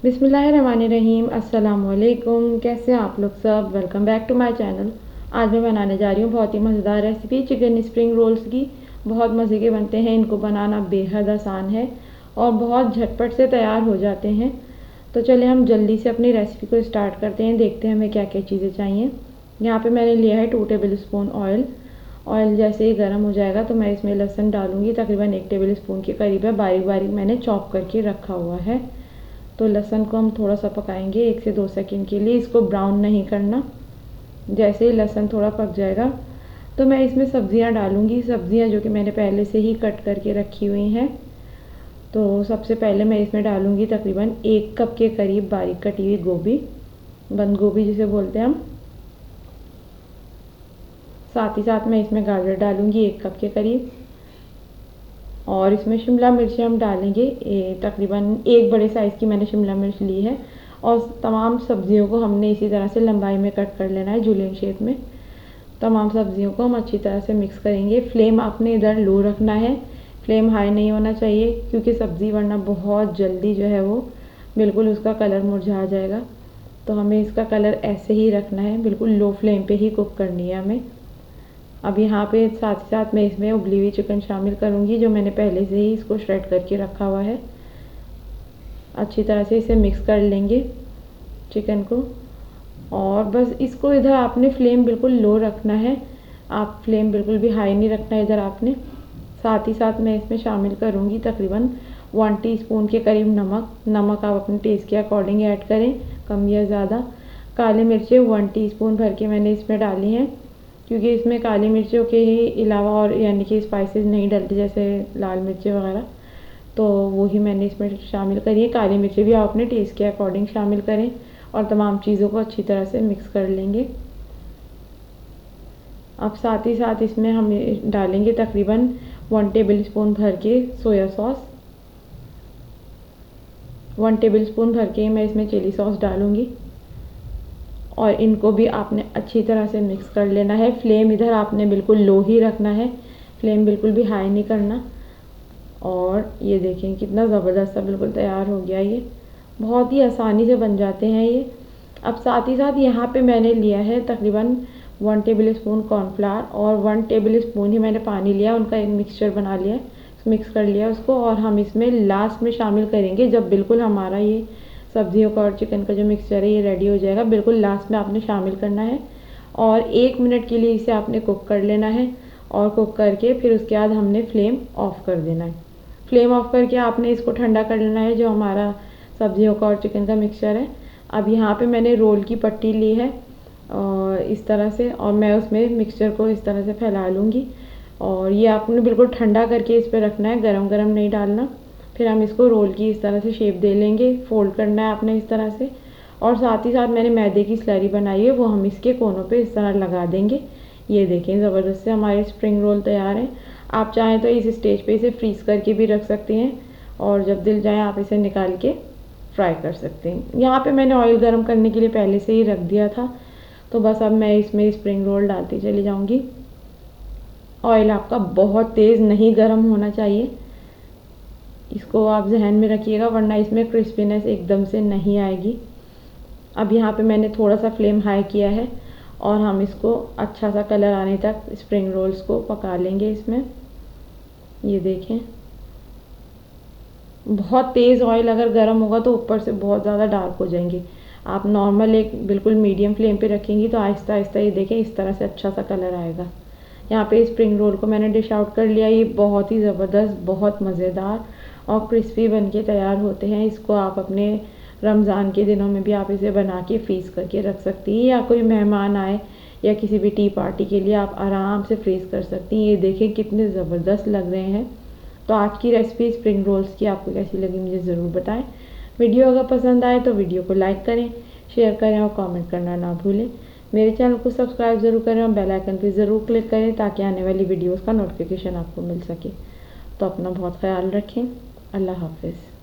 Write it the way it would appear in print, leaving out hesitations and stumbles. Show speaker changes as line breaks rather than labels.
बिस्मिल्लाहिर्रहमानिर्रहीम। अस्सलामुअलैकुम। कैसे हैं आप लोग सब? Welcome back to my channel. आज मैं बनाने जा रही हूँ बहुत ही मज़ेदार रेसिपी चिकन स्प्रिंग रोल्स की। बहुत मज़े के बनते हैं, इनको बनाना बेहद आसान है और बहुत झटपट से तैयार हो जाते हैं। तो चलिए हम जल्दी से अपनी रेसिपी को स्टार्ट करते हैं। देखते हैं हमें क्या क्या चीज़ें चाहिए। यहाँ पर मैंने लिया है 2 टेबल स्पून ऑयल। ऑयल जैसे ही गर्म हो जाएगा तो मैं इसमें लहसुन डालूँगी। तकरीबन 1 टेबल स्पून के करीब है, बारीक बारीक मैंने चॉप करके रखा हुआ है। तो लहसुन को हम थोड़ा सा पकाएंगे 1 से 2 सेकंड के लिए। इसको ब्राउन नहीं करना। जैसे ही लहसुन थोड़ा पक जाएगा तो मैं इसमें सब्जियां डालूंगी। सब्जियां जो कि मैंने पहले से ही कट करके रखी हुई हैं। तो सबसे पहले मैं इसमें डालूंगी तकरीबन 1 कप के करीब बारीक कटी हुई गोभी, बंद गोभी जिसे बोलते हैं हम। साथ ही साथ मैं इसमें गाजर डालूंगी 1 कप के करीब। और इसमें शिमला मिर्च हम डालेंगे तकरीबन 1 बड़े साइज़ की मैंने शिमला मिर्च ली है। और तमाम सब्जियों को हमने इसी तरह से लंबाई में कट कर लेना है, जुलियन शेप में। तमाम सब्जियों को हम अच्छी तरह से मिक्स करेंगे। फ्लेम आपने इधर लो रखना है, फ्लेम हाई नहीं होना चाहिए, क्योंकि सब्ज़ी वरना बहुत जल्दी जो है वो बिल्कुल उसका कलर मुरझा जाएगा। तो हमें इसका कलर ऐसे ही रखना है, बिल्कुल लो फ्लेम पे ही कुक करनी है हमें। अब यहाँ पे साथ ही साथ मैं इसमें उबली हुई चिकन शामिल करूँगी, जो मैंने पहले से ही इसको श्रेड करके रखा हुआ है। अच्छी तरह से इसे मिक्स कर लेंगे चिकन को। और बस इसको इधर आपने फ्लेम बिल्कुल लो रखना है, आप फ्लेम बिल्कुल भी हाई नहीं रखना है इधर आपने। साथ ही साथ मैं इसमें शामिल करूँगी तकरीबन 1 टीस्पून के करीब नमक आप अपने टेस्ट के अकॉर्डिंग ऐड करें, कम या ज़्यादा। काली मिर्चें 1 टीस्पून भर के मैंने इसमें डाली हैं, क्योंकि इसमें काली मिर्चों के ही अलावा और यानी कि स्पाइसेस नहीं डलते, जैसे लाल मिर्चें वगैरह, तो वो ही मैंने इसमें शामिल करी है। काली मिर्चें भी आप अपने टेस्ट के अकॉर्डिंग शामिल करें और तमाम चीज़ों को अच्छी तरह से मिक्स कर लेंगे। अब साथ ही साथ इसमें हम डालेंगे तकरीबन 1 टेबल स्पून भर के सोया सॉस। 1 टेबल स्पून भर के मैं इसमें चिली सॉस डालूँगी और इनको भी आपने अच्छी तरह से मिक्स कर लेना है। फ्लेम इधर आपने बिल्कुल लो ही रखना है, फ्लेम बिल्कुल भी हाई नहीं करना। और ये देखें कितना ज़बरदस्त सा बिल्कुल तैयार हो गया। ये बहुत ही आसानी से बन जाते हैं ये। अब साथ ही साथ यहाँ पे मैंने लिया है तकरीबन 1 टेबल स्पून कॉर्नफ्लावर और 1 टेबल स्पून ही मैंने पानी लिया, उनका एक मिक्सचर बना लिया, मिक्स कर लिया उसको। और हम इसमें लास्ट में शामिल करेंगे जब बिल्कुल हमारा ये सब्जियों का और चिकन का जो मिक्सचर है ये रेडी हो जाएगा। बिल्कुल लास्ट में आपने शामिल करना है और 1 मिनट के लिए इसे आपने कुक कर लेना है। और कुक करके फिर उसके बाद हमने फ्लेम ऑफ कर देना है। फ्लेम ऑफ करके आपने इसको ठंडा कर लेना है, जो हमारा सब्जियों का और चिकन का मिक्सचर है। अब यहाँ पे मैंने रोल की पट्टी ली है और इस तरह से, और मैं उसमें मिक्सचर को इस तरह से फैला लूँगी। और ये आपने बिल्कुल ठंडा करके इस पर रखना है, गरम गरम नहीं डालना। फिर हम इसको रोल की इस तरह से शेप दे लेंगे, फोल्ड करना है आपने इस तरह से। और साथ ही साथ मैंने मैदे की स्लरी बनाई है, वो हम इसके कोनों पे इस तरह लगा देंगे। ये देखें ज़बरदस्त से हमारे स्प्रिंग रोल तैयार हैं। आप चाहें तो इस स्टेज पे इसे फ्रीज़ करके भी रख सकते हैं और जब दिल जाए आप इसे निकाल के फ्राई कर सकते हैं। यहाँ पे मैंने ऑयल गर्म करने के लिए पहले से ही रख दिया था। तो बस अब मैं इसमें स्प्रिंग रोल डालती चली जाऊँगी। ऑयल आपका बहुत तेज़ नहीं गर्म होना चाहिए, इसको आप जहन में रखिएगा, वरना इसमें क्रिस्पीनेस एकदम से नहीं आएगी। अब यहाँ पे मैंने थोड़ा सा फ्लेम हाई किया है और हम इसको अच्छा सा कलर आने तक स्प्रिंग रोल्स को पका लेंगे इसमें। ये देखें बहुत तेज़ ऑयल अगर गर्म होगा तो ऊपर से बहुत ज़्यादा डार्क हो जाएंगे। आप नॉर्मल एक बिल्कुल मीडियम फ्लेम पे रखेंगी तो आहिस्ता आहिस्ता ये देखें इस तरह से अच्छा सा कलर आएगा। यहाँ पे स्प्रिंग रोल को मैंने डिश आउट कर लिया। ये बहुत ही ज़बरदस्त, बहुत मज़ेदार और क्रिस्पी बन के तैयार होते हैं। इसको आप अपने रमज़ान के दिनों में भी आप इसे बना के फ्रीज़ करके रख सकती हैं, या कोई मेहमान आए या किसी भी टी पार्टी के लिए आप आराम से फ्रीज़ कर सकती हैं। ये देखें कितने ज़बरदस्त लग रहे हैं। तो आज की रेसिपी स्प्रिंग रोल्स की आपको कैसी लगी मुझे ज़रूर बताएं। वीडियो अगर पसंद आए तो वीडियो को लाइक करें, शेयर करें और कमेंट करना ना भूलें। मेरे चैनल को सब्सक्राइब ज़रूर करें और बेल आइकन पर ज़रूर क्लिक करें, ताकि आने वाली वीडियोज़ का नोटिफिकेशन आपको मिल सके। तो अपना बहुत ख्याल रखें। अल्लाह हाफिज़।